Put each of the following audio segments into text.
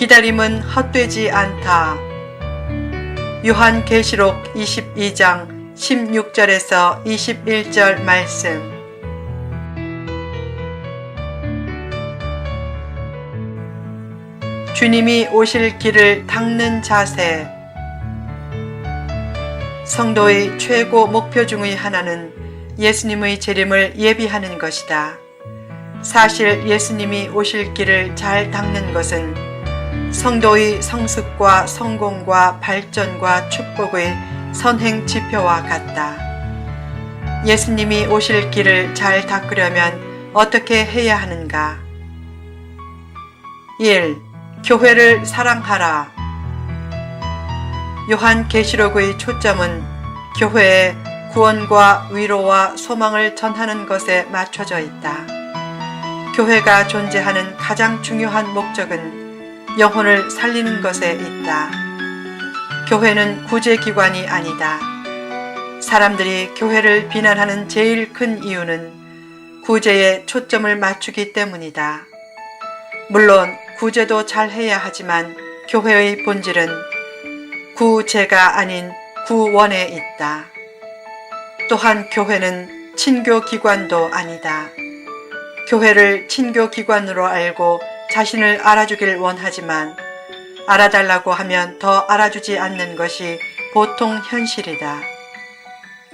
기다림은 헛되지 않다. 요한계시록 22장 16절에서 21절 말씀. 주님이 오실 길을 닦는 자세. 성도의 최고 목표 중의 하나는 예수님의 재림을 예비하는 것이다. 사실 예수님이 오실 길을 잘 닦는 것은 성도의 성숙과 성공과 발전과 축복의 선행 지표와 같다. 예수님이 오실 길을 잘 닦으려면 어떻게 해야 하는가? 1. 교회를 사랑하라. 요한계시록의 초점은 교회의 구원과 위로와 소망을 전하는 것에 맞춰져 있다. 교회가 존재하는 가장 중요한 목적은 영혼을 살리는 것에 있다. 교회는 구제기관이 아니다. 사람들이 교회를 비난하는 제일 큰 이유는 구제에 초점을 맞추기 때문이다. 물론 구제도 잘 해야 하지만 교회의 본질은 구제가 아닌 구원에 있다. 또한 교회는 친교기관도 아니다. 교회를 친교기관으로 알고 자신을 알아주길 원하지만 알아달라고 하면 더 알아주지 않는 것이 보통 현실이다.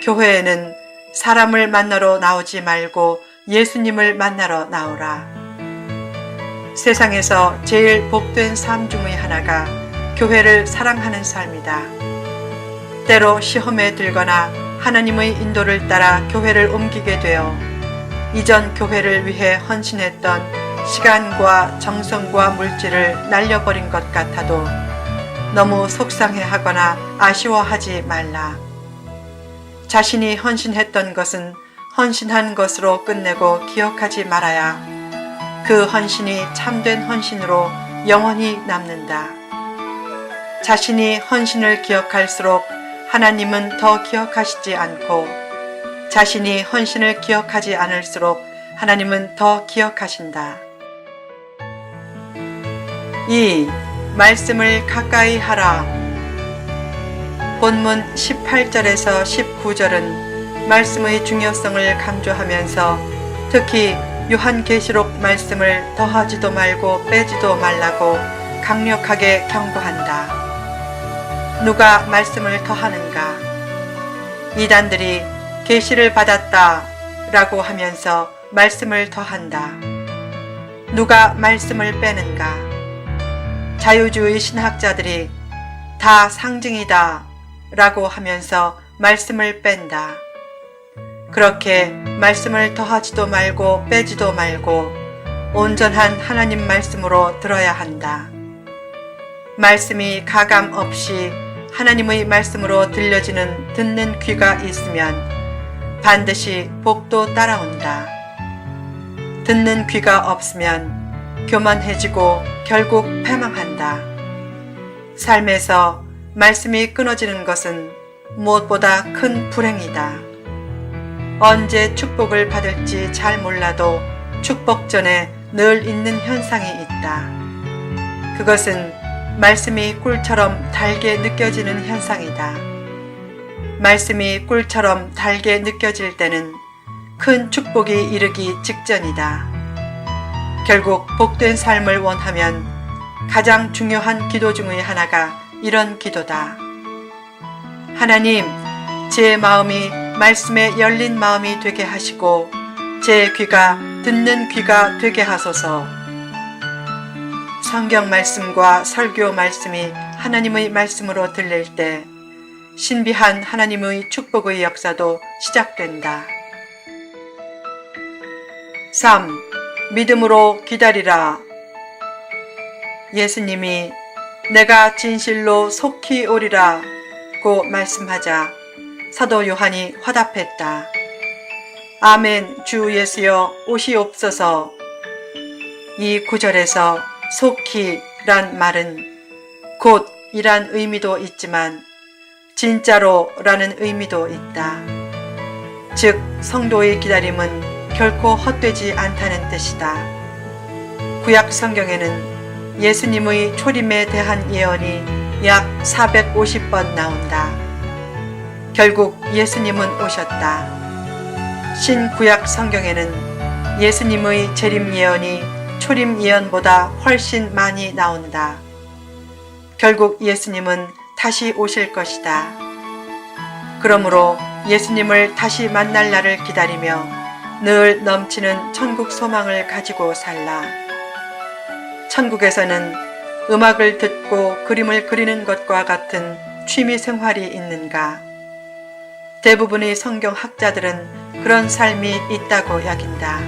교회에는 사람을 만나러 나오지 말고 예수님을 만나러 나오라. 세상에서 제일 복된 삶 중의 하나가 교회를 사랑하는 삶이다. 때로 시험에 들거나 하나님의 인도를 따라 교회를 옮기게 되어 이전 교회를 위해 헌신했던 시간과 정성과 물질을 날려버린 것 같아도 너무 속상해하거나 아쉬워하지 말라. 자신이 헌신했던 것은 헌신한 것으로 끝내고 기억하지 말아야 그 헌신이 참된 헌신으로 영원히 남는다. 자신이 헌신을 기억할수록 하나님은 더 기억하시지 않고 자신이 헌신을 기억하지 않을수록 하나님은 더 기억하신다. 2. 말씀을 가까이 하라. 본문 18절에서 19절은 말씀의 중요성을 강조하면서 특히 요한계시록 말씀을 더하지도 말고 빼지도 말라고 강력하게 경고한다. 누가 말씀을 더하는가? 이단들이 계시를 받았다 라고 하면서 말씀을 더한다. 누가 말씀을 빼는가? 자유주의 신학자들이 다 상징이다 라고 하면서 말씀을 뺀다. 그렇게 말씀을 더하지도 말고 빼지도 말고 온전한 하나님 말씀으로 들어야 한다. 말씀이 가감 없이 하나님의 말씀으로 들려지는 듣는 귀가 있으면 반드시 복도 따라온다. 듣는 귀가 없으면 교만해지고 결국 패망한다. 삶에서 말씀이 끊어지는 것은 무엇보다 큰 불행이다. 언제 축복을 받을지 잘 몰라도 축복 전에 늘 있는 현상이 있다. 그것은 말씀이 꿀처럼 달게 느껴지는 현상이다. 말씀이 꿀처럼 달게 느껴질 때는 큰 축복이 이르기 직전이다. 결국 복된 삶을 원하면 가장 중요한 기도 중의 하나가 이런 기도다. 하나님, 제 마음이 말씀에 열린 마음이 되게 하시고 제 귀가 듣는 귀가 되게 하소서. 성경 말씀과 설교 말씀이 하나님의 말씀으로 들릴 때 신비한 하나님의 축복의 역사도 시작된다. 3. 믿음으로 기다리라. 예수님이 내가 진실로 속히 오리라 고 말씀하자 사도 요한이 화답했다. 아멘, 주 예수여 오시옵소서. 이 구절에서 속히 란 말은 곧 이란 의미도 있지만 진짜로 라는 의미도 있다. 즉 성도의 기다림은 결코 헛되지 않다는 뜻이다. 구약 성경에는 예수님의 초림에 대한 예언이 약 450번 나온다. 결국 예수님은 오셨다. 신구약 성경에는 예수님의 재림 예언이 초림 예언보다 훨씬 많이 나온다. 결국 예수님은 다시 오실 것이다. 그러므로 예수님을 다시 만날 날을 기다리며 늘 넘치는 천국 소망을 가지고 살라. 천국에서는 음악을 듣고 그림을 그리는 것과 같은 취미 생활이 있는가? 대부분의 성경 학자들은 그런 삶이 있다고 여긴다.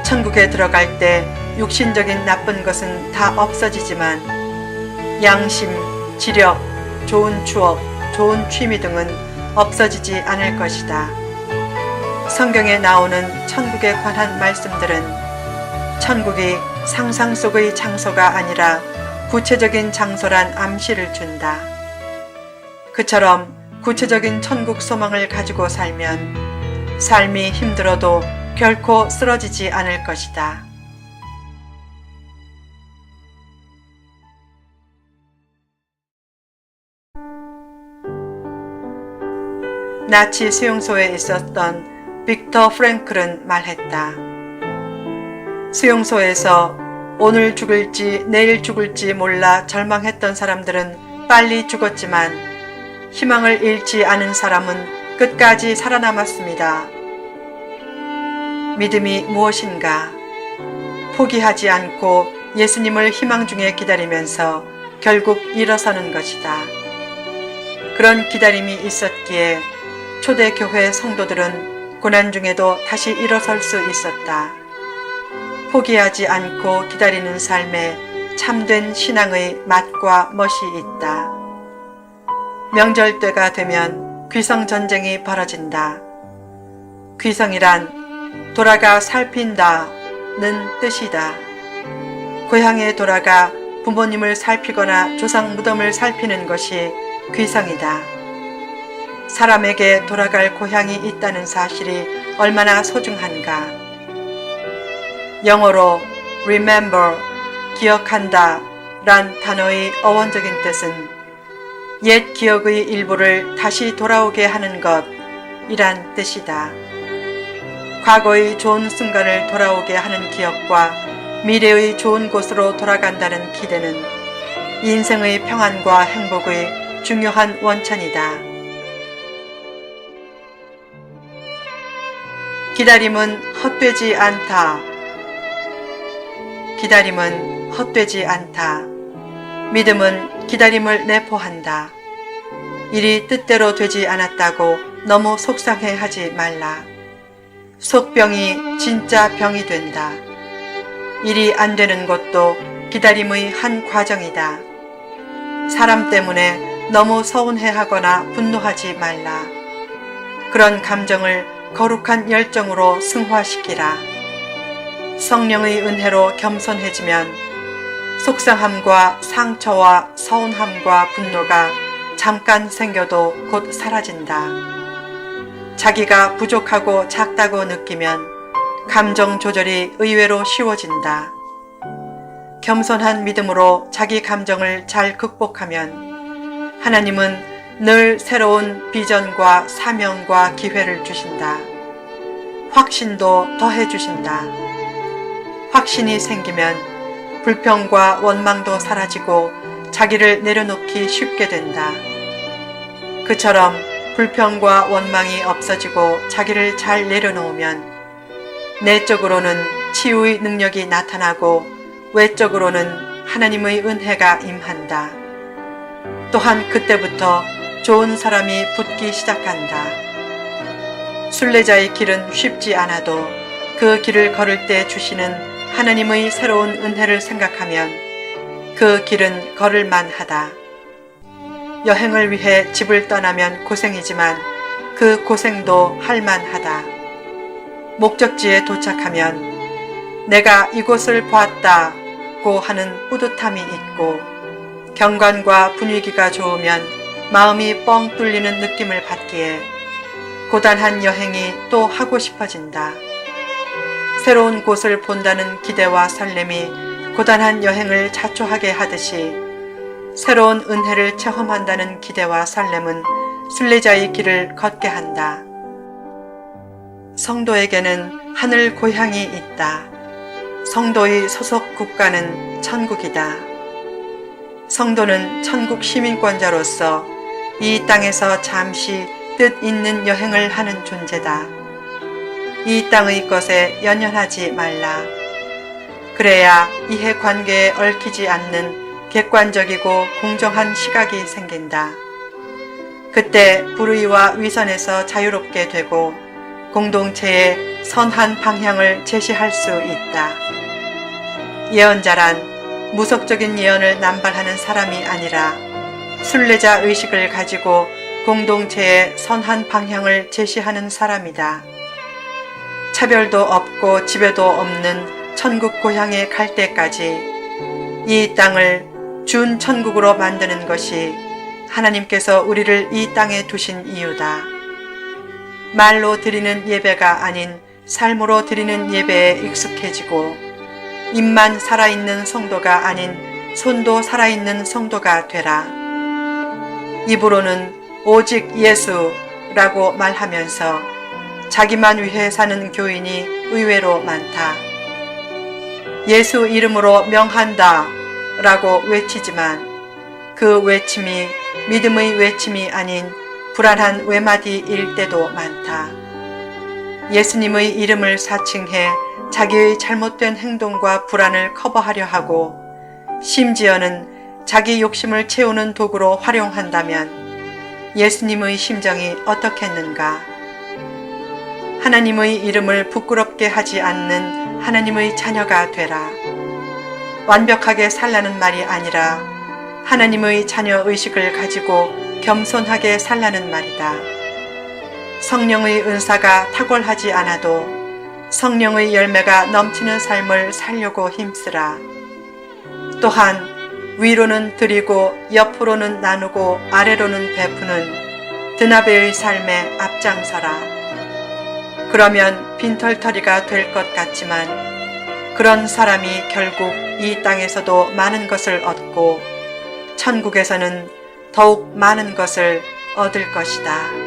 천국에 들어갈 때 육신적인 나쁜 것은 다 없어지지만 양심, 지력, 좋은 추억, 좋은 취미 등은 없어지지 않을 것이다. 성경에 나오는 천국에 관한 말씀들은 천국이 상상 속의 장소가 아니라 구체적인 장소란 암시를 준다. 그처럼 구체적인 천국 소망을 가지고 살면 삶이 힘들어도 결코 쓰러지지 않을 것이다. 나치 수용소에 있었던 빅터 프랭클은 말했다. 수용소에서 오늘 죽을지 내일 죽을지 몰라 절망했던 사람들은 빨리 죽었지만 희망을 잃지 않은 사람은 끝까지 살아남았습니다. 믿음이 무엇인가? 포기하지 않고 예수님을 희망 중에 기다리면서 결국 일어서는 것이다. 그런 기다림이 있었기에 초대교회 성도들은 고난 중에도 다시 일어설 수 있었다. 포기하지 않고 기다리는 삶에 참된 신앙의 맛과 멋이 있다. 명절 때가 되면 귀성 전쟁이 벌어진다. 귀성이란 돌아가 살핀다는 뜻이다. 고향에 돌아가 부모님을 살피거나 조상 무덤을 살피는 것이 귀성이다. 사람에게 돌아갈 고향이 있다는 사실이 얼마나 소중한가. 영어로 remember, 기억한다 란 단어의 어원적인 뜻은 옛 기억의 일부를 다시 돌아오게 하는 것 이란 뜻이다. 과거의 좋은 순간을 돌아오게 하는 기억과 미래의 좋은 곳으로 돌아간다는 기대는 인생의 평안과 행복의 중요한 원천이다. 기다림은 헛되지 않다. 기다림은 헛되지 않다. 믿음은 기다림을 내포한다. 일이 뜻대로 되지 않았다고 너무 속상해하지 말라. 속병이 진짜 병이 된다. 일이 안 되는 것도 기다림의 한 과정이다. 사람 때문에 너무 서운해하거나 분노하지 말라. 그런 감정을 거룩한 열정으로 승화시키라. 성령의 은혜로 겸손해지면 속상함과 상처와 서운함과 분노가 잠깐 생겨도 곧 사라진다. 자기가 부족하고 작다고 느끼면 감정 조절이 의외로 쉬워진다. 겸손한 믿음으로 자기 감정을 잘 극복하면 하나님은 늘 새로운 비전과 사명과 기회를 주신다. 확신도 더해 주신다. 확신이 생기면 불평과 원망도 사라지고 자기를 내려놓기 쉽게 된다. 그처럼 불평과 원망이 없어지고 자기를 잘 내려놓으면 내적으로는 치유의 능력이 나타나고 외적으로는 하나님의 은혜가 임한다. 또한 그때부터 좋은 사람이 붙기 시작한다. 순례자의 길은 쉽지 않아도 그 길을 걸을 때 주시는 하나님의 새로운 은혜를 생각하면 그 길은 걸을만 하다. 여행을 위해 집을 떠나면 고생이지만 그 고생도 할만하다. 목적지에 도착하면 내가 이곳을 보았다고 하는 뿌듯함이 있고 경관과 분위기가 좋으면 마음이 뻥 뚫리는 느낌을 받기에 고단한 여행이 또 하고 싶어진다. 새로운 곳을 본다는 기대와 설렘이 고단한 여행을 자초하게 하듯이 새로운 은혜를 체험한다는 기대와 설렘은 순례자의 길을 걷게 한다. 성도에게는 하늘 고향이 있다. 성도의 소속 국가는 천국이다. 성도는 천국 시민권자로서 이 땅에서 잠시 뜻 있는 여행을 하는 존재다. 이 땅의 것에 연연하지 말라. 그래야 이해관계에 얽히지 않는 객관적이고 공정한 시각이 생긴다. 그때 불의와 위선에서 자유롭게 되고 공동체에 선한 방향을 제시할 수 있다. 예언자란 무속적인 예언을 남발하는 사람이 아니라 순례자 의식을 가지고 공동체에 선한 방향을 제시하는 사람이다. 차별도 없고 지배도 없는 천국 고향에 갈 때까지 이 땅을 준 천국으로 만드는 것이 하나님께서 우리를 이 땅에 두신 이유다. 말로 드리는 예배가 아닌 삶으로 드리는 예배에 익숙해지고 입만 살아있는 성도가 아닌 손도 살아있는 성도가 되라. 입으로는 오직 예수라고 말하면서 자기만 위해 사는 교인이 의외로 많다. 예수 이름으로 명한다 라고 외치지만 그 외침이 믿음의 외침이 아닌 불안한 외마디일 때도 많다. 예수님의 이름을 사칭해 자기의 잘못된 행동과 불안을 커버하려 하고 심지어는 자기 욕심을 채우는 도구로 활용한다면 예수님의 심정이 어떻겠는가? 하나님의 이름을 부끄럽게 하지 않는 하나님의 자녀가 되라. 완벽하게 살라는 말이 아니라 하나님의 자녀 의식을 가지고 겸손하게 살라는 말이다. 성령의 은사가 탁월하지 않아도 성령의 열매가 넘치는 삶을 살려고 힘쓰라. 또한 위로는 드리고 옆으로는 나누고 아래로는 베푸는 드나베의 삶에 앞장서라. 그러면 빈털터리가 될 것 같지만 그런 사람이 결국 이 땅에서도 많은 것을 얻고 천국에서는 더욱 많은 것을 얻을 것이다.